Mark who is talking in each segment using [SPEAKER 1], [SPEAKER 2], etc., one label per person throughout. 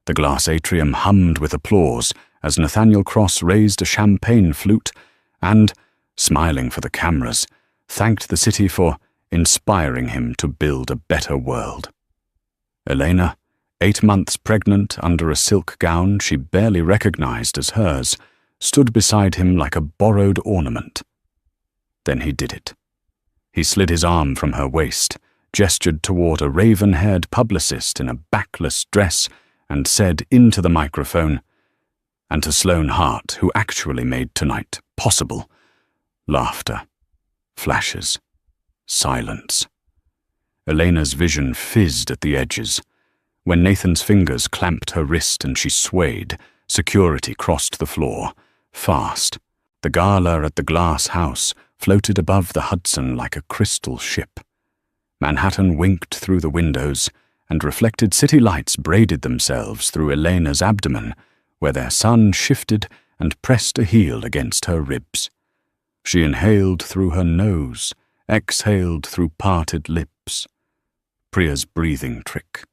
[SPEAKER 1] The glass atrium hummed with applause as Nathaniel Cross raised a champagne flute and, smiling for the cameras, thanked the city for inspiring him to build a better world. Elena, 8 months pregnant under a silk gown she barely recognized as hers, stood beside him like a borrowed ornament. Then he did it. He slid his arm from her waist, gestured toward a raven-haired publicist in a backless dress, and said into the microphone, and to Sloane Hart, who actually made tonight possible, laughter, flashes, silence. Elena's vision fizzed at the edges. When Nathan's fingers clamped her wrist and she swayed, security crossed the floor, fast. The Gala at the glass house floated above the Hudson like a crystal ship. Manhattan winked through the windows, and reflected city lights braided themselves through Elena's abdomen, where their sun shifted and pressed a heel against her ribs. She inhaled through her nose, exhaled through parted lips. Priya's breathing trick.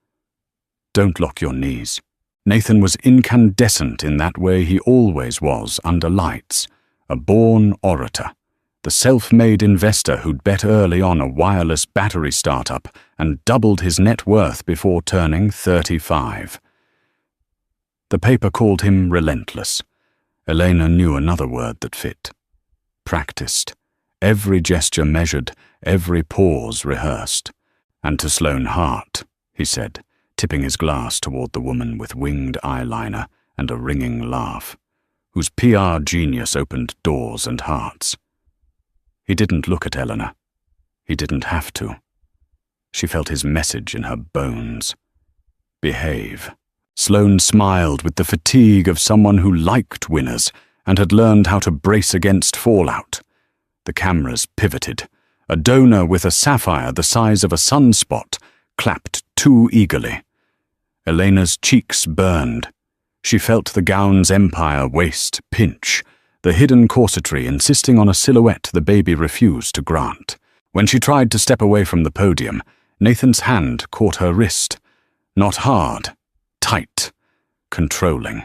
[SPEAKER 1] Don't lock your knees. Nathan was incandescent in that way he always was under lights, a born orator, the self-made investor who'd bet early on a wireless battery startup and doubled his net worth before turning 35. The paper called him relentless. Elena knew another word that fit. Practiced. Every gesture measured, every pause rehearsed. And to Sloane Hart, he said, tipping his glass toward the woman with winged eyeliner and a ringing laugh, whose PR genius opened doors and hearts. He didn't look at Eleanor. He didn't have to. She felt his message in her bones. Behave. Sloane smiled with the fatigue of someone who liked winners and had learned how to brace against fallout. The cameras pivoted. A donor with a sapphire the size of a sunspot clapped too eagerly. Elena's cheeks burned. She felt the gown's empire waist pinch, the hidden corsetry insisting on a silhouette the baby refused to grant. When she tried to step away from the podium, Nathan's hand caught her wrist. Not hard, tight, controlling.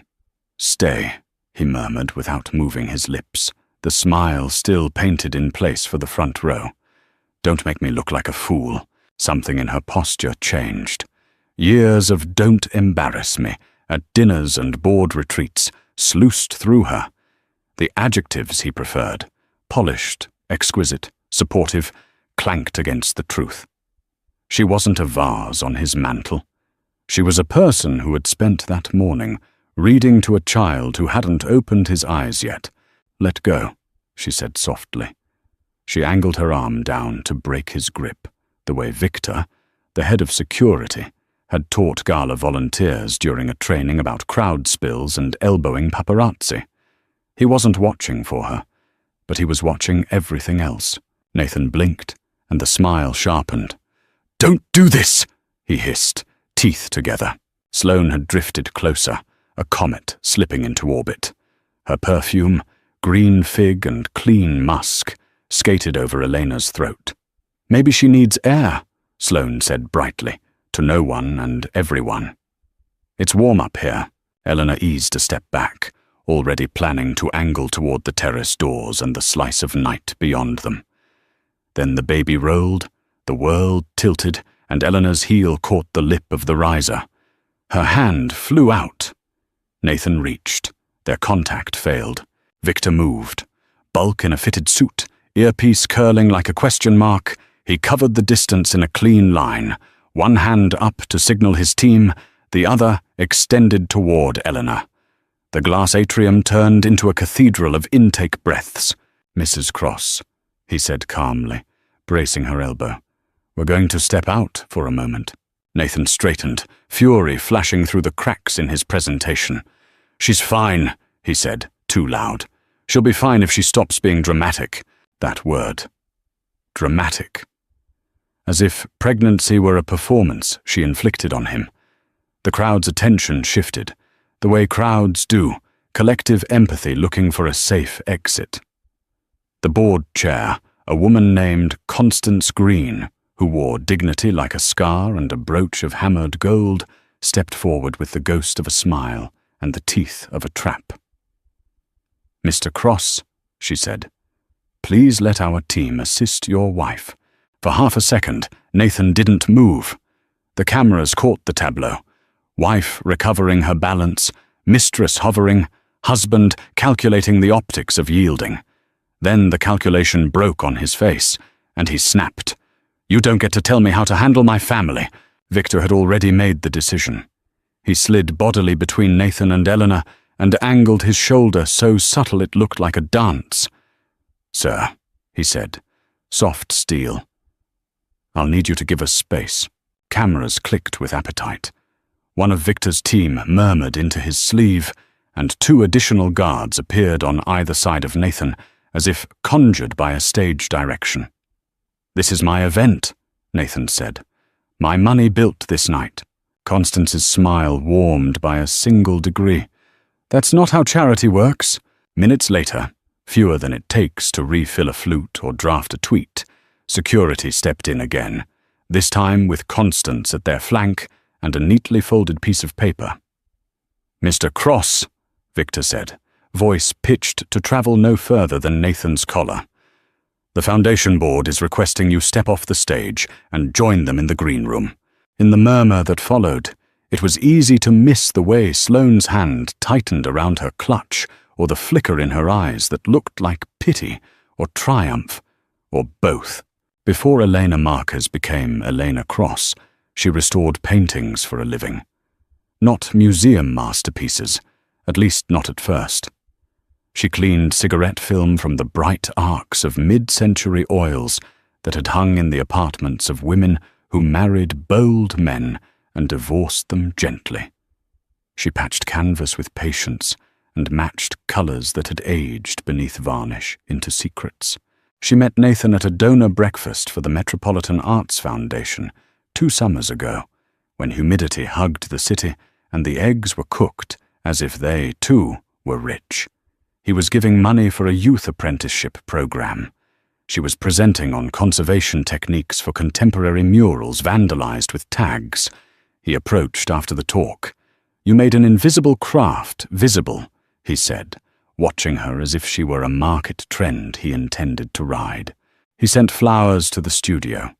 [SPEAKER 1] Stay, he murmured without moving his lips, the smile still painted in place for the front row. Don't make me look like a fool. Something in her posture changed. Years of don't embarrass me, at dinners and board retreats, sluiced through her. The adjectives he preferred, polished, exquisite, supportive, clanked against the truth. She wasn't a vase on his mantle. She was a person who had spent that morning reading to a child who hadn't opened his eyes yet. Let go, she said softly. She angled her arm down to break his grip, the way Victor, the head of security, had taught Gala volunteers during a training about crowd spills and elbowing paparazzi. He wasn't watching for her, but he was watching everything else. Nathan blinked, and the smile sharpened. "Don't do this!" he hissed, teeth together. Sloane had drifted closer, a comet slipping into orbit. Her perfume, green fig and clean musk, skated over Elena's throat. "Maybe she needs air," Sloane said brightly, to no one and everyone. "It's warm up here." Eleanor eased a step back, already planning to angle toward the terrace doors and the slice of night beyond them. Then the baby rolled, the world tilted, and Eleanor's heel caught the lip of the riser. Her hand flew out. Nathan reached. Their contact failed. Victor moved. Bulk in a fitted suit, earpiece curling like a question mark, he covered the distance in a clean line, one hand up to signal his team, the other extended toward Eleanor. The glass atrium turned into a cathedral of intake breaths. "Mrs. Cross," he said calmly, bracing her elbow. "We're going to step out for a moment." Nathan straightened, fury flashing through the cracks in his presentation. "She's fine," he said, too loud. "She'll be fine if she stops being dramatic." That word. Dramatic. As if pregnancy were a performance she inflicted on him. The crowd's attention shifted, the way crowds do, collective empathy looking for a safe exit. The board chair, a woman named Constance Green, who wore dignity like a scar and a brooch of hammered gold, stepped forward with the ghost of a smile and the teeth of a trap. "Mr. Cross," she said, "please let our team assist your wife." For half a second, Nathan didn't move. The cameras caught the tableau. Wife recovering her balance, mistress hovering, husband calculating the optics of yielding. Then the calculation broke on his face, and he snapped. "You don't get to tell me how to handle my family." Victor had already made the decision. He slid bodily between Nathan and Eleanor and angled his shoulder so subtle it looked like a dance. "Sir," he said, soft steel, "I'll need you to give us space." Cameras clicked with appetite. One of Victor's team murmured into his sleeve, and 2 additional guards appeared on either side of Nathan, as if conjured by a stage direction. "This is my event," Nathan said. "My money built this night." Constance's smile warmed by a single degree. "That's not how charity works." Minutes later, fewer than it takes to refill a flute or draft a tweet, security stepped in again, this time with Constance at their flank and a neatly folded piece of paper. "Mr. Cross," Victor said, voice pitched to travel no further than Nathan's collar. "The Foundation Board is requesting you step off the stage and join them in the green room." In the murmur that followed, it was easy to miss the way Sloane's hand tightened around her clutch, or the flicker in her eyes that looked like pity or triumph, or both. Before Elena Marquez became Elena Cross, she restored paintings for a living. Not museum masterpieces, at least not at first. She cleaned cigarette film from the bright arcs of mid-century oils that had hung in the apartments of women who married bold men and divorced them gently. She patched canvas with patience and matched colors that had aged beneath varnish into secrets. She met Nathan at a donor breakfast for the Metropolitan Arts Foundation 2 summers ago, when humidity hugged the city and the eggs were cooked as if they, too, were rich. He was giving money for a youth apprenticeship program. She was presenting on conservation techniques for contemporary murals vandalized with tags. He approached after the talk. "You made an invisible craft visible," he said, watching her as if she were a market trend he intended to ride. He sent flowers to the studio,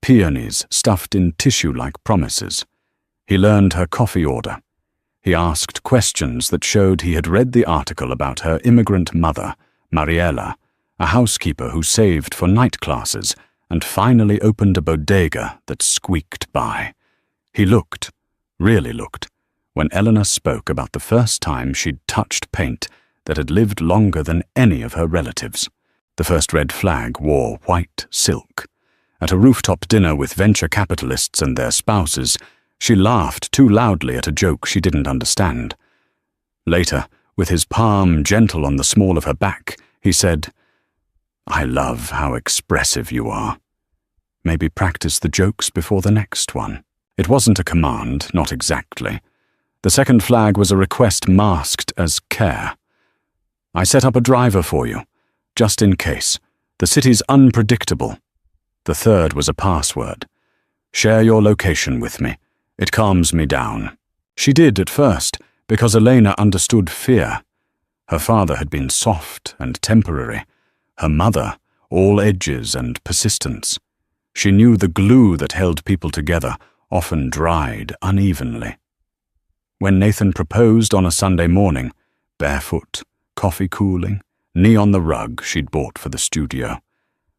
[SPEAKER 1] peonies stuffed in tissue-like promises. He learned her coffee order. He asked questions that showed he had read the article about her immigrant mother, Mariela, a housekeeper who saved for night classes and finally opened a bodega that squeaked by. He looked, really looked, when Eleanor spoke about the first time she'd touched paint that had lived longer than any of her relatives. The first red flag wore white silk. At a rooftop dinner with venture capitalists and their spouses, she laughed too loudly at a joke she didn't understand. Later, with his palm gentle on the small of her back, he said, "I love how expressive you are. Maybe practice the jokes before the next one." It wasn't a command, not exactly. The second flag was a request masked as care. "I set up a driver for you, just in case. The city's unpredictable." The third was a password. "Share your location with me. It calms me down." She did at first, because Elena understood fear. Her father had been soft and temporary. Her mother, all edges and persistence. She knew the glue that held people together often dried unevenly. When Nathan proposed on a Sunday morning, barefoot, coffee cooling, knee on the rug she'd bought for the studio,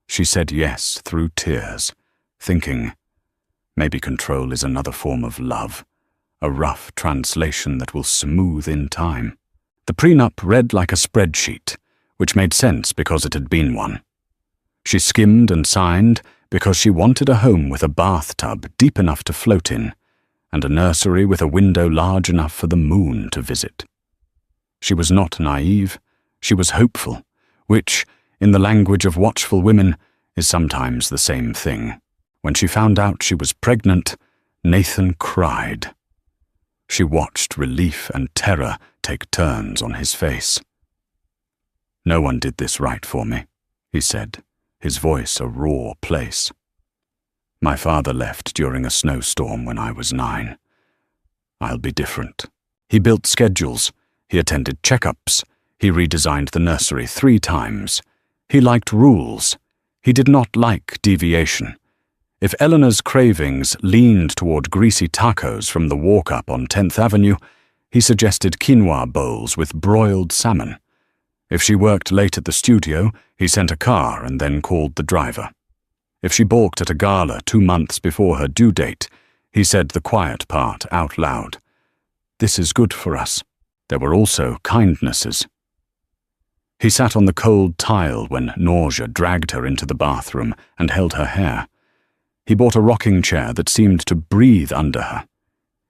[SPEAKER 1] she said yes through tears, thinking, maybe control is another form of love, a rough translation that will smooth in time. The prenup read like a spreadsheet, which made sense because it had been one. She skimmed and signed because she wanted a home with a bathtub deep enough to float in, and a nursery with a window large enough for the moon to visit. She was not naive, she was hopeful, which, in the language of watchful women, is sometimes the same thing. When she found out she was pregnant, Nathan cried. She watched relief and terror take turns on his face. "No one did this right for me," he said, his voice a raw place. "My father left during a snowstorm when I was 9. I'll be different. He built schedules. He attended checkups. He redesigned the nursery 3 times. He liked rules. He did not like deviation. If Eleanor's cravings leaned toward greasy tacos from the walk-up on 10th Avenue, he suggested quinoa bowls with broiled salmon. If she worked late at the studio, he sent a car and then called the driver. If she balked at a gala 2 months before her due date, he said the quiet part out loud. This is good for us. There were also kindnesses. He sat on the cold tile when nausea dragged her into the bathroom and held her hair. He bought a rocking chair that seemed to breathe under her.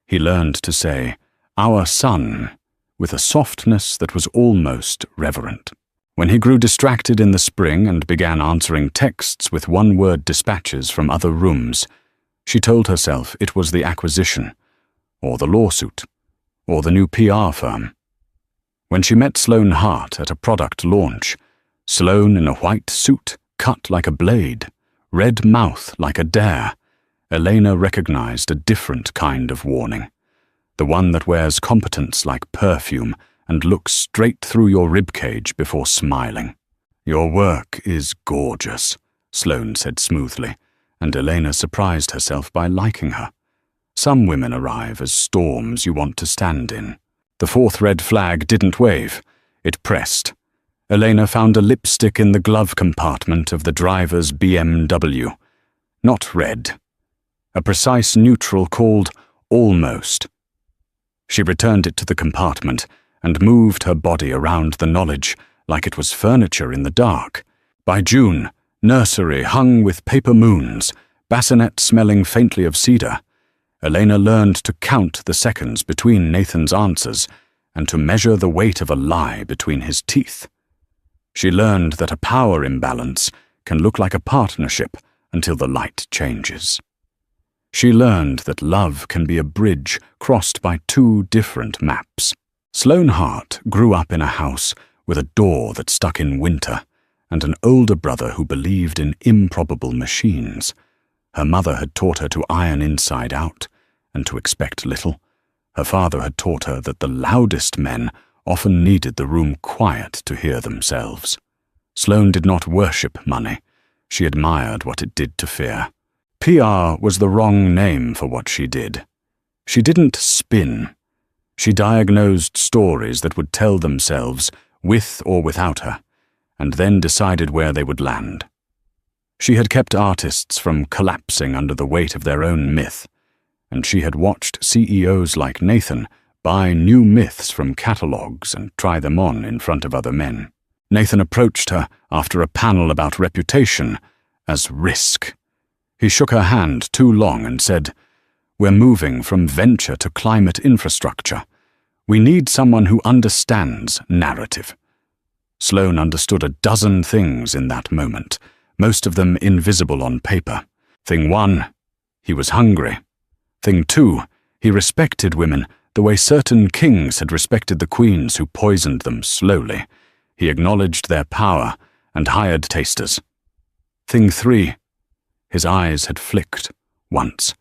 [SPEAKER 1] He learned to say, "Our son," with a softness that was almost reverent. When he grew distracted in the spring and began answering texts with one-word dispatches from other rooms, she told herself it was the acquisition, or the lawsuit, or the new PR firm. When she met Sloane Hart at a product launch, Sloane in a white suit, cut like a blade, red mouth like a dare, Elena recognized a different kind of warning, the one that wears competence like perfume and looks straight through your ribcage before smiling. "Your work is gorgeous," Sloane said smoothly, and Elena surprised herself by liking her. Some women arrive as storms you want to stand in. The 4th red flag didn't wave. It pressed. Elena found a lipstick in the glove compartment of the driver's BMW. Not red. A precise neutral called almost. She returned it to the compartment and moved her body around the knowledge like it was furniture in the dark. By June, nursery hung with paper moons, bassinet smelling faintly of cedar. Elena learned to count the seconds between Nathan's answers and to measure the weight of a lie between his teeth. She learned that a power imbalance can look like a partnership until the light changes. She learned that love can be a bridge crossed by 2 different maps. Sloane Hart grew up in a house with a door that stuck in winter and an older brother who believed in improbable machines. Her mother had taught her to iron inside out and to expect little. Her father had taught her that the loudest men often needed the room quiet to hear themselves. Sloane did not worship money. She admired what it did to fear. PR was the wrong name for what she did. She didn't spin. She diagnosed stories that would tell themselves, with or without her, and then decided where they would land. She had kept artists from collapsing under the weight of their own myth, and she had watched CEOs like Nathan buy new myths from catalogues and try them on in front of other men. Nathan approached her after a panel about reputation as risk. He shook her hand too long and said, "We're moving from venture to climate infrastructure. We need someone who understands narrative." Sloane understood a dozen things in that moment, most of them invisible on paper. Thing 1, he was hungry. Thing 2, he respected women the way certain kings had respected the queens who poisoned them slowly. He acknowledged their power and hired tasters. Thing 3, his eyes had flicked, once,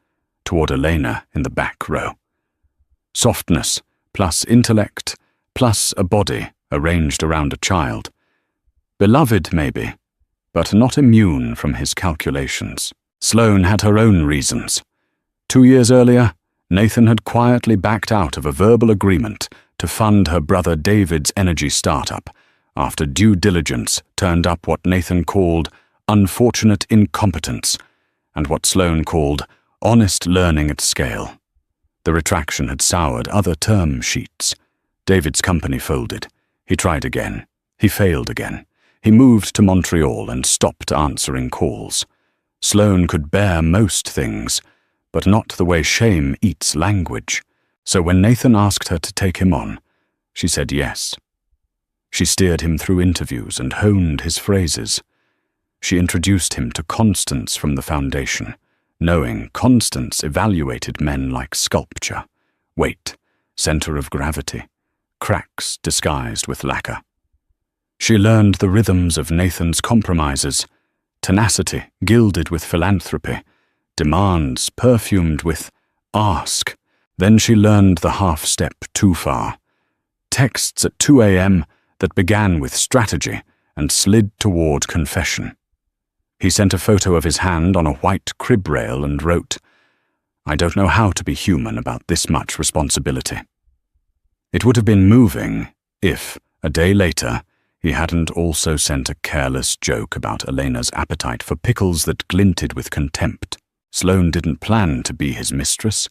[SPEAKER 1] toward Elena in the back row. Softness, plus intellect, plus a body arranged around a child. Beloved, maybe, but not immune from his calculations. Sloane had her own reasons. 2 years earlier, Nathan had quietly backed out of a verbal agreement to fund her brother David's energy startup after due diligence turned up what Nathan called unfortunate incompetence and what Sloane called honest learning at scale. The retraction had soured other term sheets. David's company folded. He tried again. He failed again. He moved to Montreal and stopped answering calls. Sloane could bear most things, but not the way shame eats language. So when Nathan asked her to take him on, she said yes. She steered him through interviews and honed his phrases. She introduced him to Constance from the foundation, knowing Constance evaluated men like sculpture, weight, center of gravity, cracks disguised with lacquer. She learned the rhythms of Nathan's compromises, tenacity gilded with philanthropy, demands perfumed with ask, Then she learned the half-step too far. Texts at 2 a.m. that began with strategy and slid toward confession. He sent a photo of his hand on a white crib rail and wrote, "I don't know how to be human about this much responsibility." It would have been moving if, a day later, he hadn't also sent a careless joke about Elena's appetite for pickles that glinted with contempt. Sloane didn't plan to be his mistress.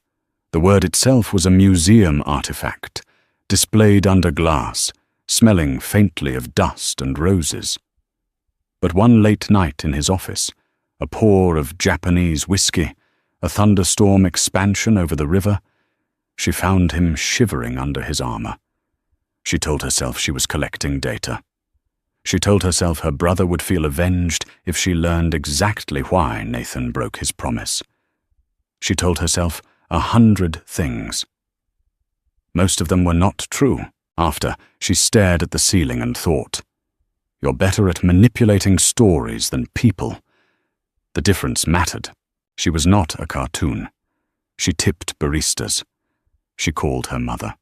[SPEAKER 1] The word itself was a museum artifact, displayed under glass, smelling faintly of dust and roses. But one late night in his office, a pour of Japanese whiskey, a thunderstorm expansion over the river, she found him shivering under his armor. She told herself she was collecting data. She told herself her brother would feel avenged if she learned exactly why Nathan broke his promise. She told herself 100 things. Most of them were not true. After, she stared at the ceiling and thought, "You're better at manipulating stories than people." The difference mattered. She was not a cartoon. She tipped baristas. She called her mother.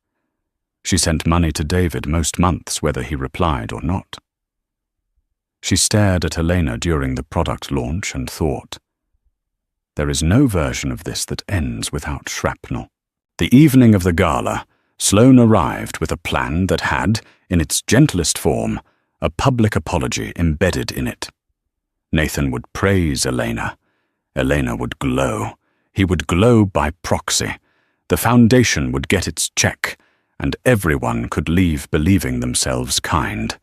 [SPEAKER 1] She sent money to David most months, whether he replied or not. She stared at Elena during the product launch and thought, there is no version of this that ends without shrapnel. The evening of the gala, Sloane arrived with a plan that had, in its gentlest form, a public apology embedded in it. Nathan would praise Elena. Elena would glow. He would glow by proxy. The foundation would get its check, and everyone could leave believing themselves kind.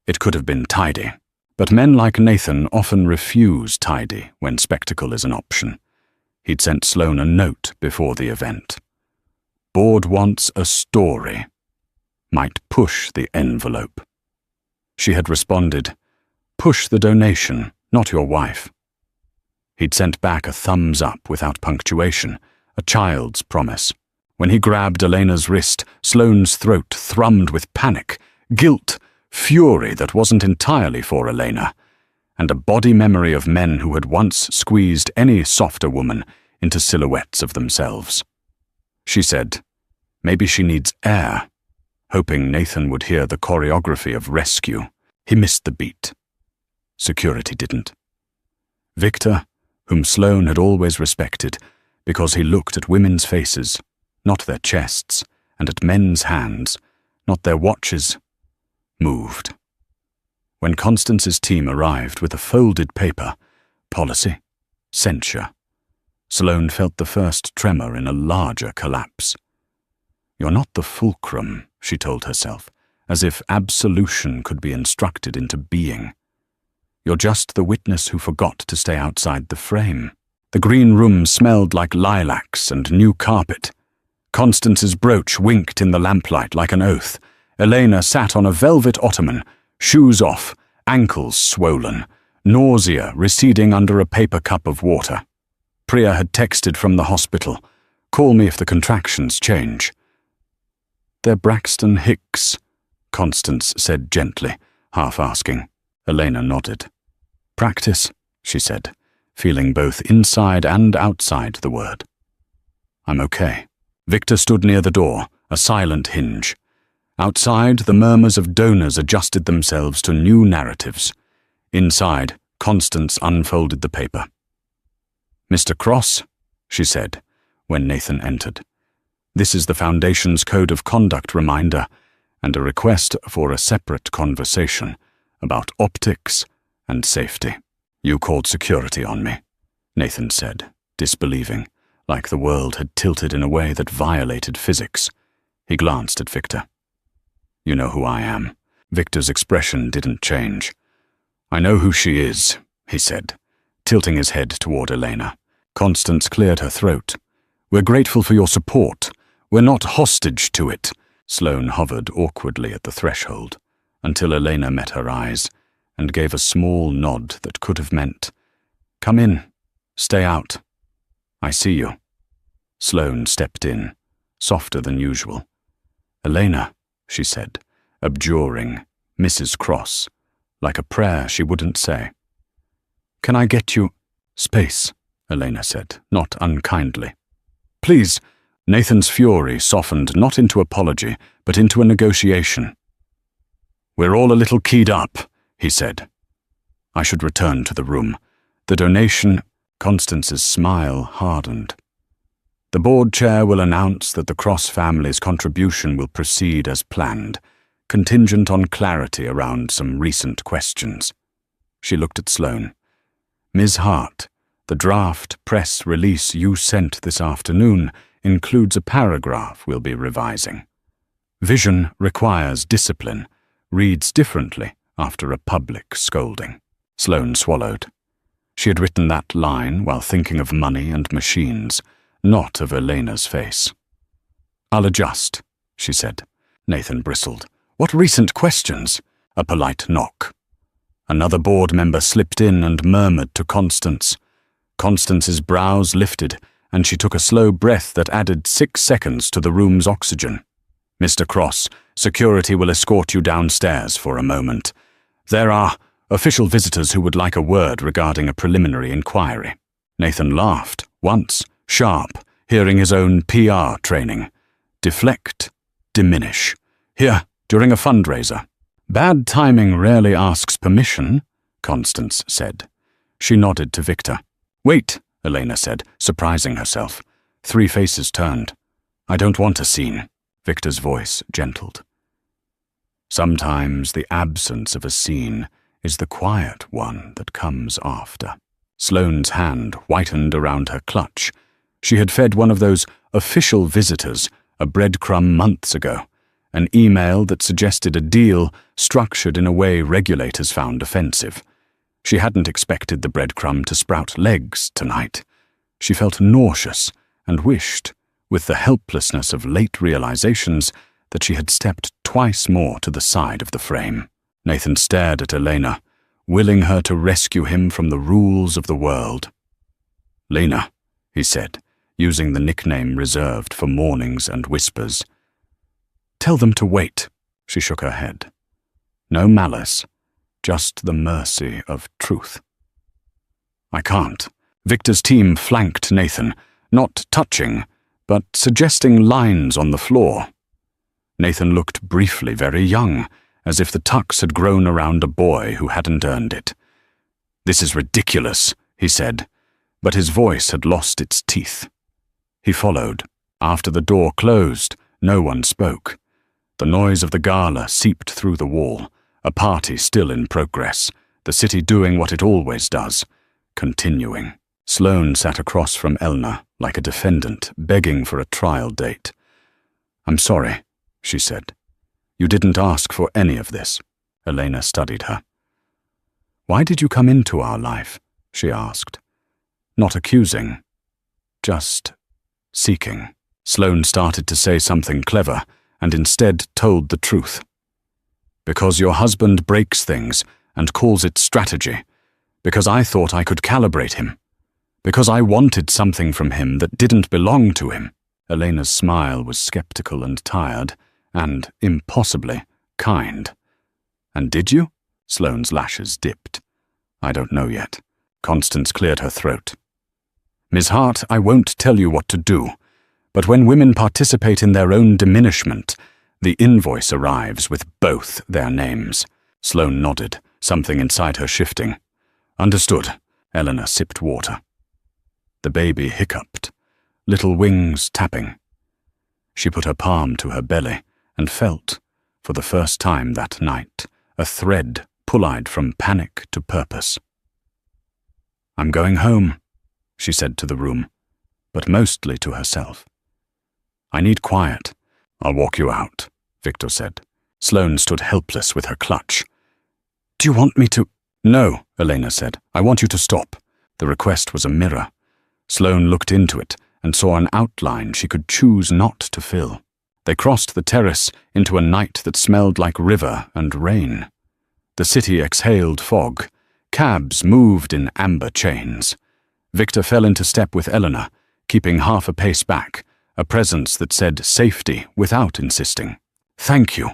[SPEAKER 1] It could have been tidy, but men like Nathan often refuse tidy when spectacle is an option. He'd sent Sloane a note before the event. Board wants a story. Might push the envelope. She had responded, "Push the donation, not your wife." He'd sent back a thumbs up without punctuation, a child's promise. When he grabbed Elena's wrist, Sloane's throat thrummed with panic, guilt, fury that wasn't entirely for Elena, and a body memory of men who had once squeezed any softer woman into silhouettes of themselves. She said, maybe she needs air, hoping Nathan would hear the choreography of rescue. He missed the beat. Security didn't. Victor, whom Sloane had always respected, because he looked at women's faces, not their chests, and at men's hands, not their watches, moved. When Constance's team arrived with a folded paper, policy, censure, Sloane felt the first tremor in a larger collapse. "You're not the fulcrum," she told herself, as if absolution could be instructed into being. "You're just the witness who forgot to stay outside the frame." The green room smelled like lilacs and new carpet. Constance's brooch winked in the lamplight like an oath. Elena sat on a velvet ottoman, shoes off, ankles swollen, nausea receding under a paper cup of water. Priya had texted from the hospital, "Call me if the contractions change." "They're Braxton Hicks," Constance said gently, half asking. Elena nodded. "Practice," she said, feeling both inside and outside the word. "I'm okay." Victor stood near the door, a silent hinge. Outside, the murmurs of donors adjusted themselves to new narratives. Inside, Constance unfolded the paper. "Mr. Cross," she said, when Nathan entered. "This is the Foundation's Code of Conduct reminder and a request for a separate conversation about optics and safety." "You called security on me," Nathan said, disbelieving, like the world had tilted in a way that violated physics. He glanced at Victor. "You know who I am." Victor's expression didn't change. "I know who she is," he said, tilting his head toward Elena. Constance cleared her throat. "We're grateful for your support. We're not hostage to it." Sloane hovered awkwardly at the threshold, until Elena met her eyes, and gave a small nod that could have meant, "Come in. Stay out. I see you." Sloane stepped in, softer than usual. "Elena," she said, abjuring Mrs. Cross, like a prayer she wouldn't say. "Can I get you—" "Space," Elena said, not unkindly. "Please." Nathan's fury softened not into apology, but into a negotiation. "We're all a little keyed up," he said. I should return to the room. The donation— Constance's smile hardened. "The board chair will announce that the Cross family's contribution will proceed as planned, contingent on clarity around some recent questions." She looked at Sloane. "Ms. Hart, the draft press release you sent this afternoon includes a paragraph we'll be revising. Vision requires discipline, reads differently after a public scolding." Sloane swallowed. She had written that line while thinking of money and machines, not of Elena's face. "I'll adjust," she said. Nathan bristled. "What recent questions?" A polite knock. Another board member slipped in and murmured to Constance. Constance's brows lifted, and she took a slow breath that added 6 seconds to the room's oxygen. "Mr. Cross, security will escort you downstairs for a moment. There are official visitors who would like a word regarding a preliminary inquiry." Nathan laughed, once, sharp, hearing his own PR training. Deflect, diminish. "Here, during a fundraiser." "Bad timing rarely asks permission," Constance said. She nodded to Victor. "Wait," Elena said, surprising herself. 3 faces turned. "I don't want a scene." Victor's voice gentled. "Sometimes the absence of a scene is the quiet one that comes after." Sloane's hand whitened around her clutch. She had fed one of those official visitors a breadcrumb months ago, an email that suggested a deal structured in a way regulators found offensive. She hadn't expected the breadcrumb to sprout legs tonight. She felt nauseous and wished, with the helplessness of late realizations, that she had stepped twice more to the side of the frame. Nathan stared at Elena, willing her to rescue him from the rules of the world. "Lena," he said, using the nickname reserved for mornings and whispers. "Tell them to wait," she shook her head. No malice, just the mercy of truth. "I can't." Victor's team flanked Nathan, not touching, but suggesting lines on the floor. Nathan looked briefly very young, as if the tux had grown around a boy who hadn't earned it. "This is ridiculous," he said, but his voice had lost its teeth. He followed. After the door closed, no one spoke. The noise of the gala seeped through the wall, a party still in progress, the city doing what it always does, continuing. Sloane sat across from Elna, like a defendant, begging for a trial date. "I'm sorry," she said. "You didn't ask for any of this." Elena studied her. "Why did you come into our life?" she asked. Not accusing, just seeking. Sloane started to say something clever, and instead told the truth. "Because your husband breaks things and calls it strategy. Because I thought I could calibrate him. Because I wanted something from him that didn't belong to him." Elena's smile was skeptical and tired, and, impossibly, kind. "And did you?" Sloane's lashes dipped. "I don't know yet." Constance cleared her throat. "Ms. Hart, I won't tell you what to do, but when women participate in their own diminishment, the invoice arrives with both their names." Sloane nodded, something inside her shifting. "Understood." Eleanor sipped water. The baby hiccuped, little wings tapping. She put her palm to her belly and felt, for the first time that night, a thread pulleyed from panic to purpose. "I'm going home," she said to the room, but mostly to herself. "I need quiet." "I'll walk you out," Victor said. Sloane stood helpless with her clutch. "Do you want me to—" "No," Elena said. "I want you to stop." The request was a mirror. Sloane looked into it and saw an outline she could choose not to fill. They crossed the terrace into a night that smelled like river and rain. The city exhaled fog. Cabs moved in amber chains. Victor fell into step with Eleanor, keeping half a pace back, a presence that said safety without insisting. "Thank you,"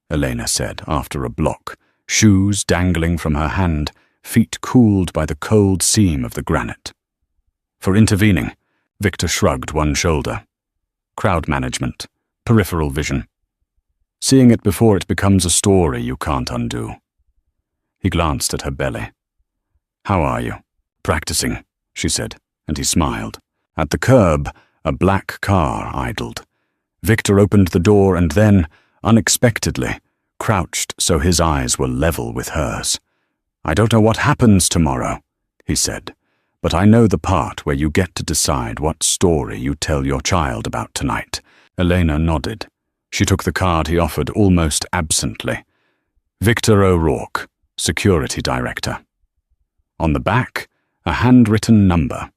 [SPEAKER 1] Elena said after a block, shoes dangling from her hand, feet cooled by the cold seam of the granite. "For intervening," Victor shrugged one shoulder. crowd management, peripheral vision. Seeing it before it becomes a story you can't undo. He glanced at her belly. "How are you?" "Practicing," she said, and he smiled. At the curb, a black car idled. Victor opened the door and then, unexpectedly, crouched so his eyes were level with hers. "I don't know what happens tomorrow," he said, "but I know the part where you get to decide what story you tell your child about tonight." Elena nodded. She took the card he offered almost absently. Victor O'Rourke, Security Director. On the back, a handwritten number.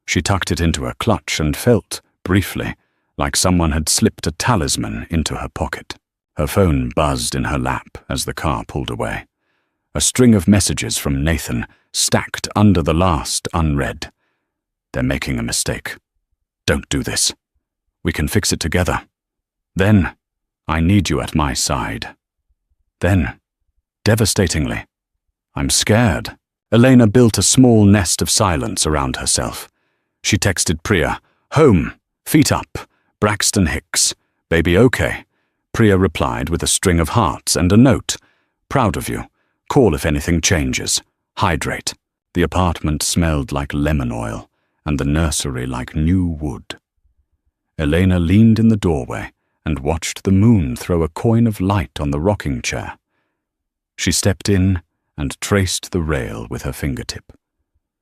[SPEAKER 1] She tucked it into her clutch and felt, briefly, like someone had slipped a talisman into her pocket. Her phone buzzed in her lap as the car pulled away. A string of messages from Nathan stacked under the last unread. "They're making a mistake. Don't do this. We can fix it together. Then, I need you at my side. Then, devastatingly, I'm scared." Elena built a small nest of silence around herself. She texted Priya, "Home, feet up, Braxton Hicks, baby okay." Priya replied with a string of hearts and a note, "Proud of you. Call if anything changes. Hydrate." The apartment smelled like lemon oil, and the nursery like new wood. Elena leaned in the doorway and watched the moon throw a coin of light on the rocking chair. She stepped in and traced the rail with her fingertip.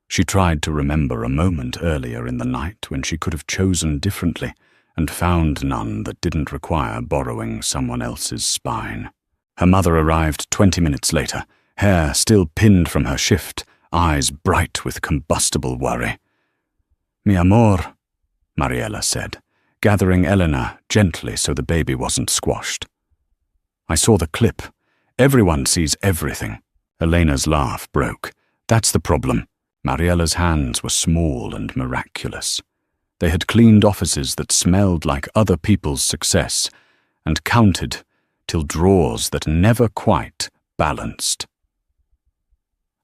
[SPEAKER 1] She tried to remember a moment earlier in the night when she could have chosen differently and found none that didn't require borrowing someone else's spine. Her mother arrived 20 minutes later, hair still pinned from her shift, eyes bright with combustible worry. "Mi amor," Mariella said, gathering Elena gently so the baby wasn't squashed. "I saw the clip. Everyone sees everything." Elena's laugh broke. "That's the problem." Mariella's hands were small and miraculous. They had cleaned offices that smelled like other people's success and counted till drawers that never quite balanced.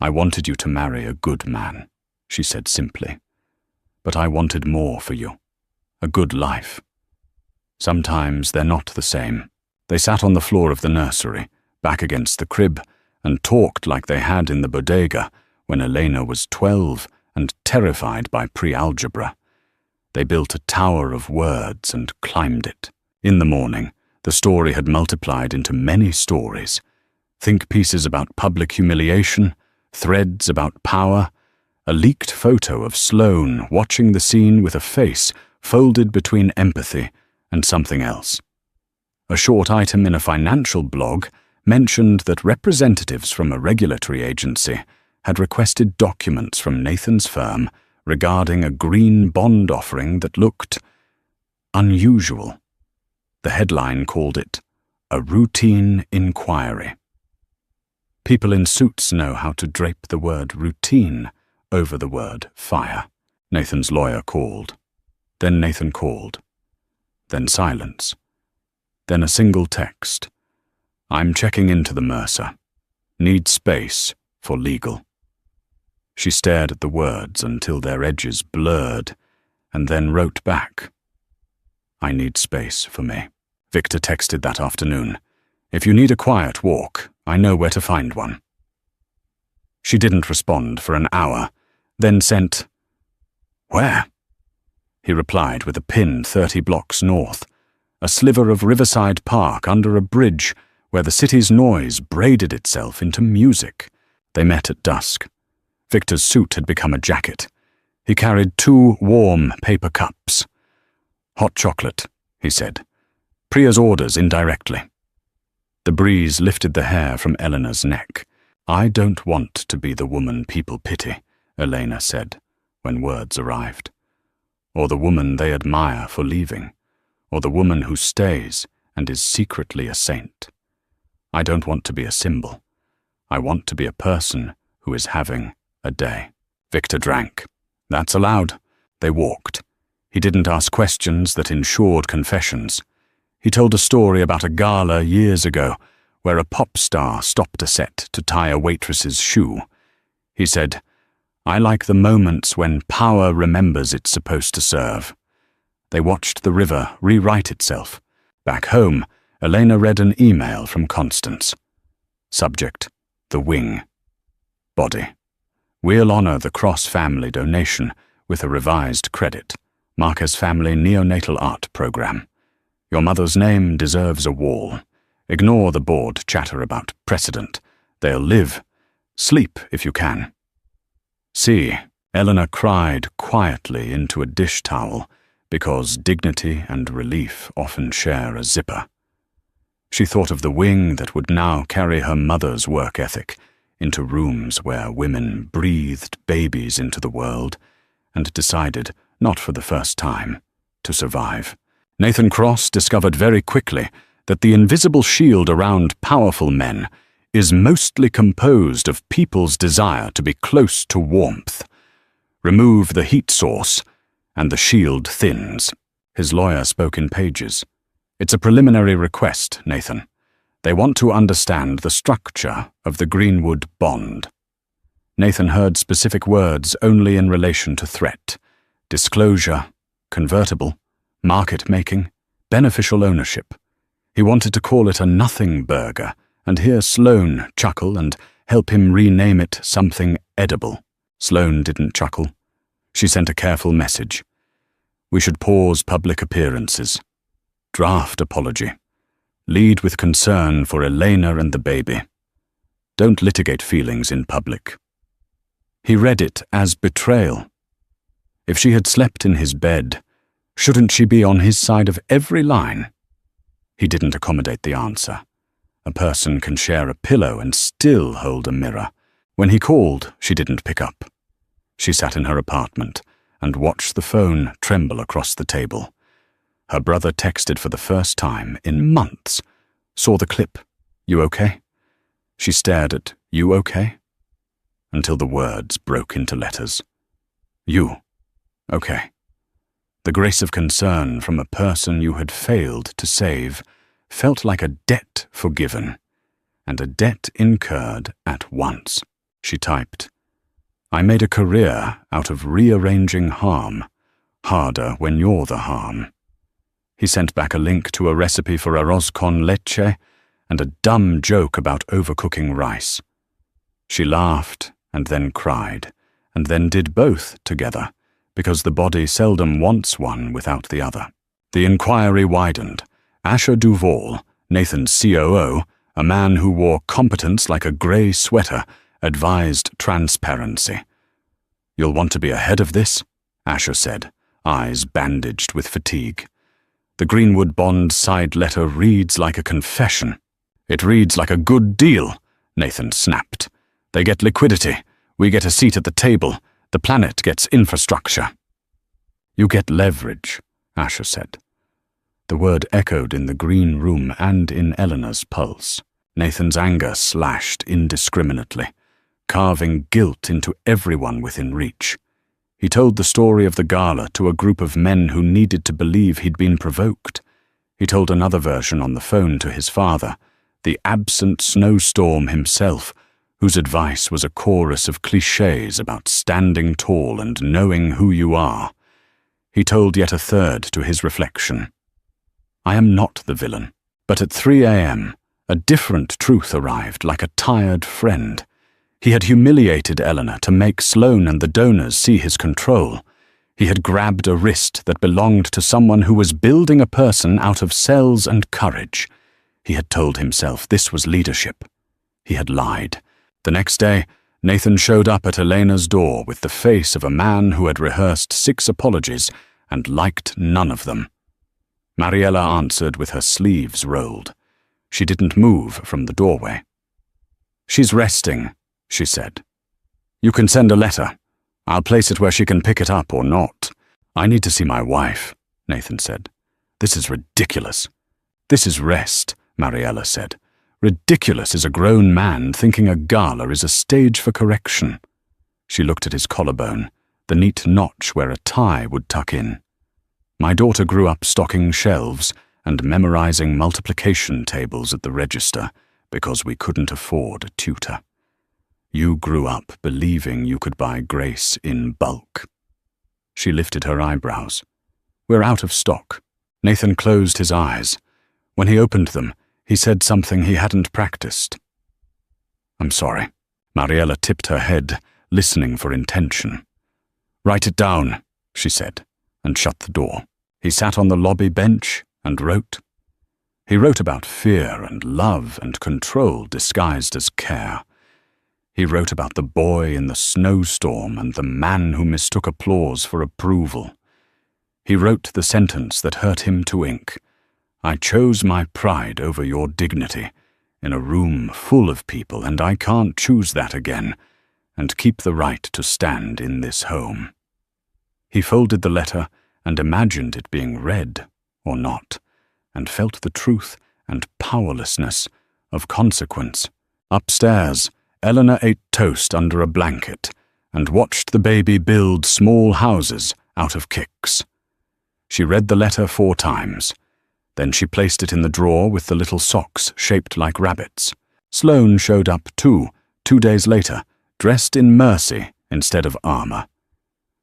[SPEAKER 1] "I wanted you to marry a good man," she said simply. "But I wanted more for you. A good life. Sometimes they're not the same." They sat on the floor of the nursery, back against the crib, and talked like they had in the bodega when Elena was 12 and terrified by pre-algebra. They built a tower of words and climbed it. In the morning, the story had multiplied into many stories. Think pieces about public humiliation, threads about power, a leaked photo of Sloane watching the scene with a face folded between empathy and something else. A short item in a financial blog mentioned that representatives from a regulatory agency had requested documents from Nathan's firm regarding a green bond offering that looked unusual. The headline called it a routine inquiry. People in suits know how to drape the word routine over the word fire. Nathan's lawyer called. Then Nathan called. Then silence. Then a single text. "I'm checking into the Mercer. Need space for legal." She stared at the words until their edges blurred, and then wrote back, "I need space for me." Victor texted that afternoon, "If you need a quiet walk, I know where to find one." She didn't respond for an hour, then sent, "Where?" He replied with a pin 30 blocks north, a sliver of Riverside Park under a bridge where the city's noise braided itself into music. They met at dusk. Victor's suit had become a jacket. He carried 2 warm paper cups. "Hot chocolate," he said. "Priya's orders indirectly." The breeze lifted the hair from Eleanor's neck. "I don't want to be the woman people pity," Elena said, when words arrived. "Or the woman they admire for leaving. Or the woman who stays and is secretly a saint. I don't want to be a symbol. I want to be a person who is having a day." Victor drank. "That's allowed." They walked. He didn't ask questions that ensured confessions. He told a story about a gala years ago where a pop star stopped a set to tie a waitress's shoe. He said, "I like the moments when power remembers it's supposed to serve. They watched the river rewrite itself. Back home, Elena read an email from Constance. Subject: The Wing. Body: We'll honor the Cross family donation with a revised credit. Marquez Family Neonatal Art Program. Your mother's name deserves a wall. Ignore the board chatter about precedent. They'll live. Sleep if you can. See, Eleanor cried quietly into a dish towel, because dignity and relief often share a zipper. She thought of the wing that would now carry her mother's work ethic into rooms where women breathed babies into the world, and decided, not for the first time, to survive. Nathan Cross discovered very quickly that the invisible shield around powerful men is mostly composed of people's desire to be close to warmth. Remove the heat source, and the shield thins. His lawyer spoke in pages. It's a preliminary request, Nathan. They want to understand the structure of the Greenwood bond. Nathan heard specific words only in relation to threat: disclosure, convertible, market-making, beneficial ownership. He wanted to call it a nothing burger and hear Sloane chuckle and help him rename it something edible. Sloane didn't chuckle. She sent a careful message. We should pause public appearances. Draft apology. Lead with concern for Elena and the baby. Don't litigate feelings in public. He read it as betrayal. If she had slept in his bed, shouldn't she be on his side of every line? He didn't accommodate the answer. A person can share a pillow and still hold a mirror. When he called, she didn't pick up. She sat in her apartment and watched the phone tremble across the table. Her brother texted for the first time in months. Saw the clip. You okay? She stared at you okay? Until the words broke into letters. You. Okay. The grace of concern from a person you had failed to save felt like a debt forgiven, and a debt incurred at once. She typed, I made a career out of rearranging harm. Harder when you're the harm. He sent back a link to a recipe for arroz con leche and a dumb joke about overcooking rice. She laughed and then cried, and then did both together, because the body seldom wants one without the other. The inquiry widened. Asher Duval, Nathan's COO, a man who wore competence like a grey sweater, advised transparency. You'll want to be ahead of this, Asher said, eyes bandaged with fatigue. The Greenwood bond side letter reads like a confession. It reads like a good deal, Nathan snapped. They get liquidity. We get a seat at the table. The planet gets infrastructure. You get leverage, Asher said. The word echoed in the green room and in Eleanor's pulse. Nathan's anger slashed indiscriminately, carving guilt into everyone within reach. He told the story of the gala to a group of men who needed to believe he'd been provoked. He told another version on the phone to his father, the absent snowstorm himself, whose advice was a chorus of clichés about standing tall and knowing who you are. He told yet a third to his reflection. I am not the villain, but at 3 a.m., a different truth arrived like a tired friend. He had humiliated Eleanor to make Sloane and the donors see his control. He had grabbed a wrist that belonged to someone who was building a person out of cells and courage. He had told himself this was leadership. He had lied. The next day, Nathan showed up at Elena's door with the face of a man who had rehearsed 6 apologies and liked none of them. Mariella answered with her sleeves rolled. She didn't move from the doorway. She's resting, she said. You can send a letter. I'll place it where she can pick it up or not. I need to see my wife, Nathan said. This is ridiculous. This is rest, Mariella said. Ridiculous is a grown man thinking a gala is a stage for correction. She looked at his collarbone, the neat notch where a tie would tuck in. My daughter grew up stocking shelves and memorizing multiplication tables at the register because we couldn't afford a tutor. You grew up believing you could buy grace in bulk. She lifted her eyebrows. We're out of stock." Nathan closed his eyes. When he opened them, he said something he hadn't practiced. "I'm sorry." Mariella tipped her head, listening for intention. "Write it down," she said, and shut the door. He sat on the lobby bench and wrote. He wrote about fear and love and control disguised as care. He wrote about the boy in the snowstorm and the man who mistook applause for approval. He wrote the sentence that hurt him to ink. "I chose my pride over your dignity in a room full of people, and I can't choose that again and keep the right to stand in this home." He folded the letter and imagined it being read or not, and felt the truth and powerlessness of consequence. Upstairs, Eleanor ate toast under a blanket and watched the baby build small houses out of kicks. She read the letter 4 times. Then she placed it in the drawer with the little socks shaped like rabbits. Sloane showed up too, 2 days later, dressed in mercy instead of armor.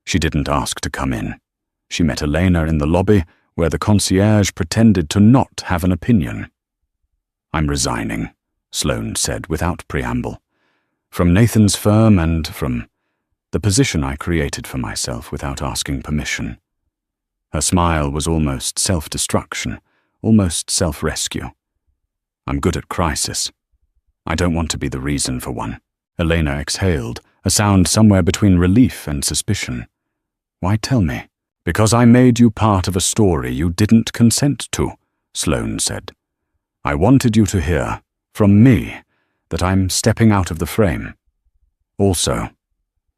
[SPEAKER 1] She didn't ask to come in. She met Elena in the lobby, where the concierge pretended to not have an opinion. "I'm resigning," Sloane said without preamble. "From Nathan's firm and from the position I created for myself without asking permission." Her smile was almost self-destruction, almost self-rescue. "I'm good at crisis. I don't want to be the reason for one." Elena exhaled, a sound somewhere between relief and suspicion. "Why tell me?" "Because I made you part of a story you didn't consent to," Sloane said. "I wanted you to hear, from me, that I'm stepping out of the frame. Also,"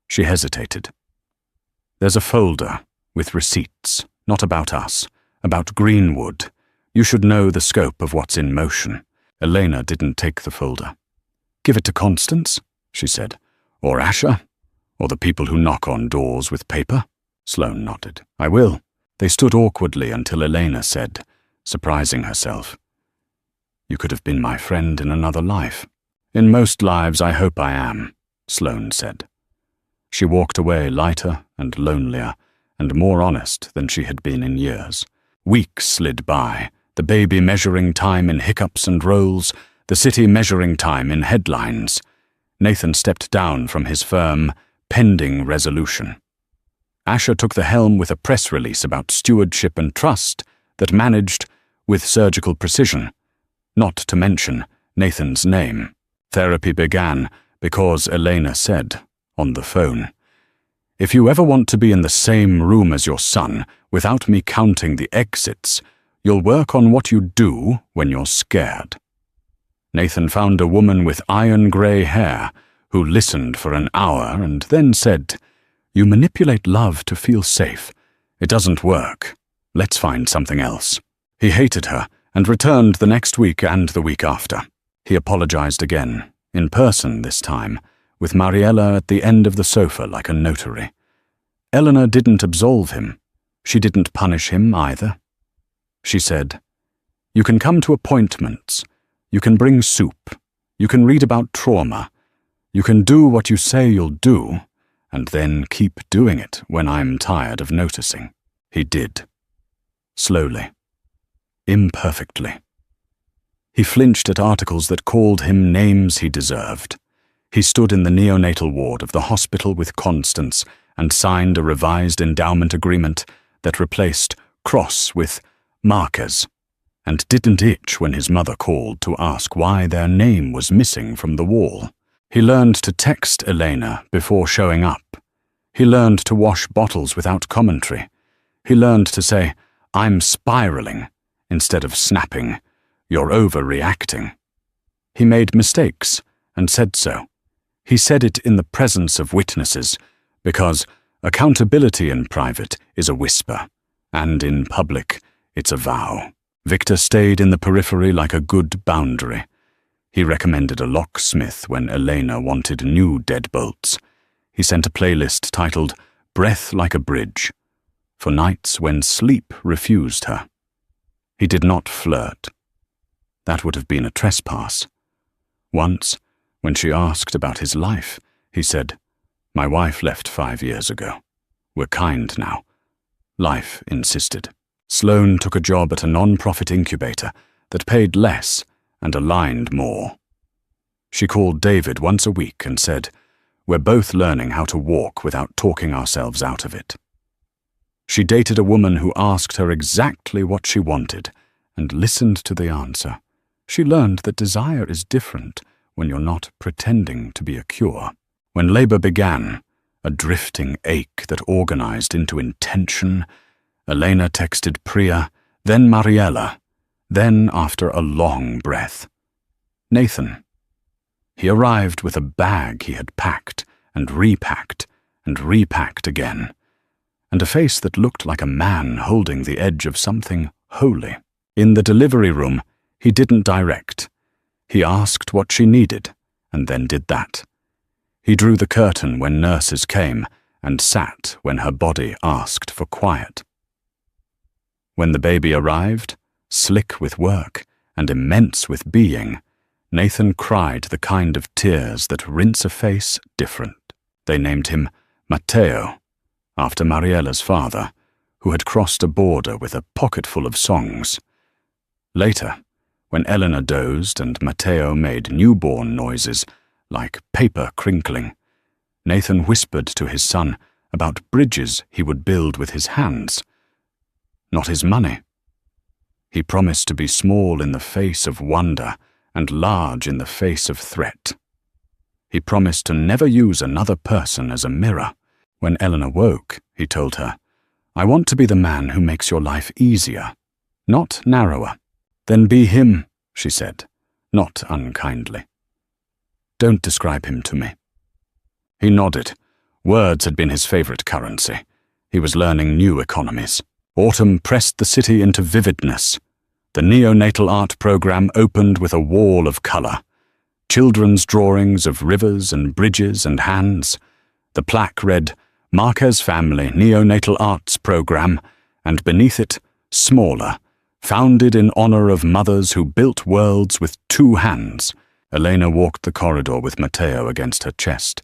[SPEAKER 1] she hesitated, "there's a folder with receipts, not about us, about Greenwood. You should know the scope of what's in motion." Elena didn't take the folder. "Give it to Constance," she said, "or Asher, or the people who knock on doors with paper." Sloane nodded. "I will." They stood awkwardly until Elena said, surprising herself, "You could have been my friend in another life." "In most lives I hope I am," Sloane said. She walked away lighter and lonelier, and more honest than she had been in years. Weeks slid by, the baby measuring time in hiccups and rolls, the city measuring time in headlines. Nathan stepped down from his firm, pending resolution. Asher took the helm with a press release about stewardship and trust that managed with surgical precision, not to mention Nathan's name. Therapy began because Elena said, on the phone, "If you ever want to be in the same room as your son without me counting the exits, you'll work on what you do when you're scared." Nathan found a woman with iron-grey hair who listened for an hour and then said, "You manipulate love to feel safe. It doesn't work. Let's find something else." He hated her and returned the next week and the week after. He apologized again, in person this time, with Mariella at the end of the sofa like a notary. Eleanor didn't absolve him. She didn't punish him either. She said, "You can come to appointments. You can bring soup. You can read about trauma. You can do what you say you'll do, and then keep doing it when I'm tired of noticing." He did. Slowly. Imperfectly. He flinched at articles that called him names he deserved. He stood in the neonatal ward of the hospital with Constance and signed a revised endowment agreement that replaced Cross with Marquez, and didn't itch when his mother called to ask why their name was missing from the wall. He learned to text Elena before showing up. He learned to wash bottles without commentary. He learned to say, "I'm spiraling," instead of snapping, "You're overreacting." He made mistakes and said so. He said it in the presence of witnesses, because accountability in private is a whisper, and in public it's a vow. Victor stayed in the periphery like a good boundary. He recommended a locksmith when Elena wanted new deadbolts. He sent a playlist titled "Breath Like a Bridge" for nights when sleep refused her. He did not flirt. That would have been a trespass. Once, when she asked about his life, he said, "My wife left 5 years ago. We're kind now. Life insisted. Sloane took a job at a non-profit incubator that paid less and aligned more. She called David once a week and said, "We're both learning how to walk without talking ourselves out of it." She dated a woman who asked her exactly what she wanted and listened to the answer. She learned that desire is different when you're not pretending to be a cure. When labor began, a drifting ache that organized into intention, Elena texted Priya, then Mariella, then, after a long breath, Nathan. He arrived with a bag he had packed and repacked again, and a face that looked like a man holding the edge of something holy. In the delivery room, he didn't direct. He asked what she needed, and then did that. He drew the curtain when nurses came, and sat when her body asked for quiet. When the baby arrived, slick with work and immense with being, Nathan cried the kind of tears that rinse a face different. They named him Matteo, after Mariella's father, who had crossed a border with a pocketful of songs. Later, when Eleanor dozed and Matteo made newborn noises, like paper crinkling, Nathan whispered to his son about bridges he would build with his hands, not his money. He promised to be small in the face of wonder and large in the face of threat. He promised to never use another person as a mirror. When Eleanor woke, he told her, "I want to be the man who makes your life easier, not narrower." "Then be him," she said, not unkindly. "Don't describe him to me." He nodded. Words had been his favorite currency. He was learning new economies. Autumn pressed the city into vividness. The neonatal art program opened with a wall of color. Children's drawings of rivers and bridges and hands. The plaque read, "Marquez Family Neonatal Arts Program," and beneath it, smaller, "Founded in honor of mothers who built worlds with 2 hands." Elena walked the corridor with Matteo against her chest,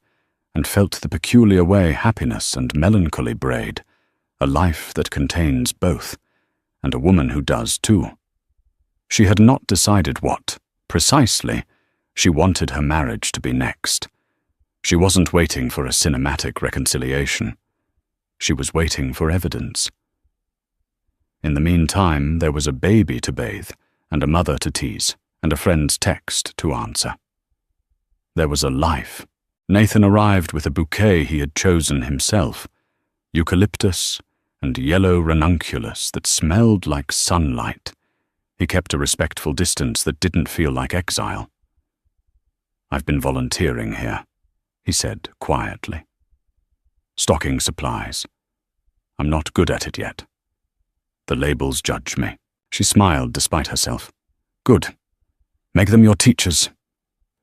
[SPEAKER 1] and felt the peculiar way happiness and melancholy braid, a life that contains both, and a woman who does too. She had not decided what, precisely, she wanted her marriage to be next. She wasn't waiting for a cinematic reconciliation. She was waiting for evidence. In the meantime, there was a baby to bathe, and a mother to tease, and a friend's text to answer. There was a life. Nathan arrived with a bouquet he had chosen himself, eucalyptus and yellow ranunculus that smelled like sunlight. He kept a respectful distance that didn't feel like exile. "I've been volunteering here," he said quietly. "Stocking supplies. I'm not good at it yet. The labels judge me." She smiled despite herself. "Good. Make them your teachers."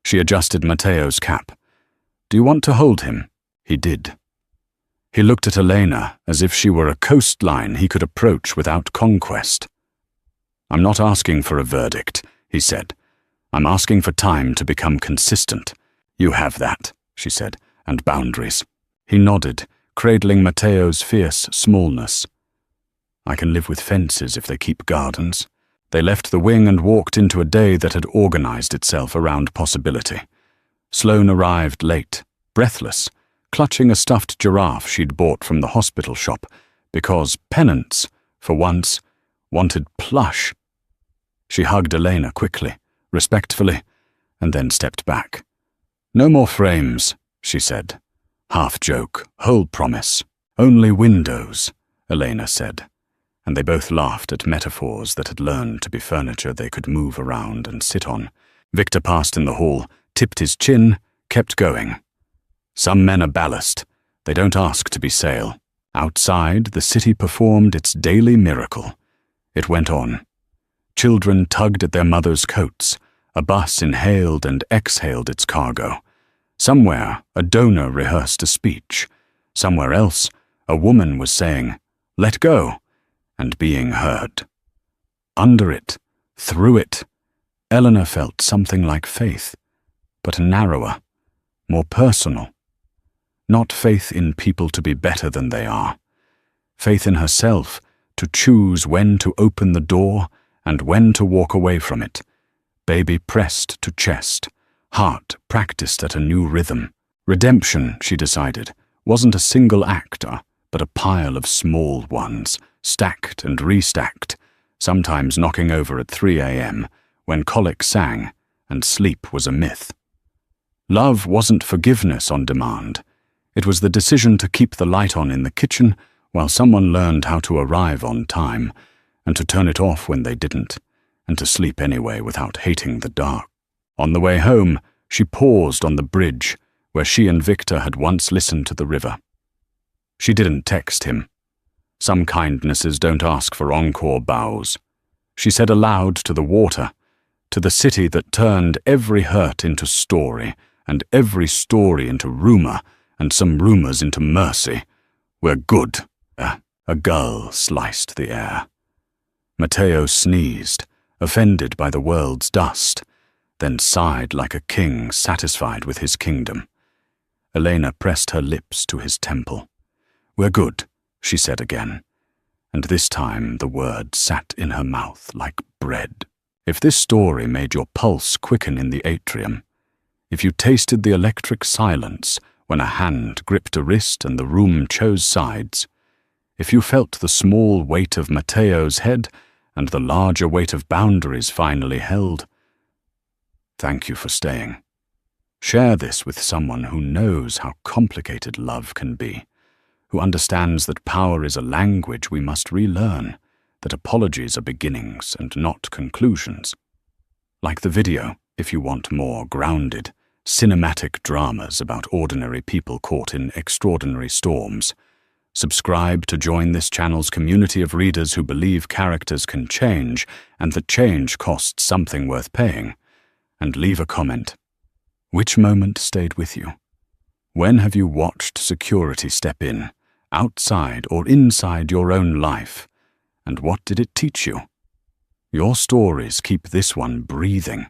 [SPEAKER 1] She adjusted Matteo's cap. "Do you want to hold him?" He did. He looked at Elena as if she were a coastline he could approach without conquest. "I'm not asking for a verdict," he said. "I'm asking for time to become consistent." "You have that," she said, "and boundaries." He nodded, cradling Matteo's fierce smallness. "I can live with fences if they keep gardens." They left the wing and walked into a day that had organized itself around possibility. Sloane arrived late, breathless, clutching a stuffed giraffe she'd bought from the hospital shop, because Penance, for once, wanted plush. She hugged Elena quickly, respectfully, and then stepped back. "No more frames," she said. Half joke, whole promise. "Only windows," Elena said, and they both laughed at metaphors that had learned to be furniture they could move around and sit on. Victor passed in the hall, tipped his chin, kept going. Some men are ballast. They don't ask to be sail. Outside, the city performed its daily miracle. It went on. Children tugged at their mothers' coats. A bus inhaled and exhaled its cargo. Somewhere, a donor rehearsed a speech. Somewhere else, a woman was saying, "Let go," and being heard. Under it, through it, Eleanor felt something like faith, but narrower, more personal. Not faith in people to be better than they are. faith in herself to choose when to open the door and when to walk away from it. Baby pressed to chest, heart practiced at a new rhythm. Redemption, she decided, wasn't a single actor, but a pile of small ones, stacked and restacked, sometimes knocking over at 3 a.m. when colic sang and sleep was a myth. Love wasn't forgiveness on demand. It was the decision to keep the light on in the kitchen while someone learned how to arrive on time, and to turn it off when they didn't, and to sleep anyway without hating the dark. On the way home, she paused on the bridge where she and Victor had once listened to the river. She didn't text him. Some kindnesses don't ask for encore bows. She said aloud to the water, to the city that turned every hurt into story, and every story into rumor, and some rumors into mercy. We're good. A gull sliced the air. Matteo sneezed, offended by the world's dust, then sighed like a king satisfied with his kingdom. Elena pressed her lips to his temple. "We're good," she said again, and this time the word sat in her mouth like bread. If this story made your pulse quicken in the atrium, if you tasted the electric silence when a hand gripped a wrist and the room chose sides, if you felt the small weight of Matteo's head and the larger weight of boundaries finally held, thank you for staying. Share this with someone who knows how complicated love can be, who understands that power is a language we must relearn, that apologies are beginnings and not conclusions. Like the video, if you want more grounded, cinematic dramas about ordinary people caught in extraordinary storms. Subscribe to join this channel's community of readers who believe characters can change and that change costs something worth paying. And leave a comment. Which moment stayed with you? When have you watched security step in, outside or inside your own life? And what did it teach you? Your stories keep this one breathing.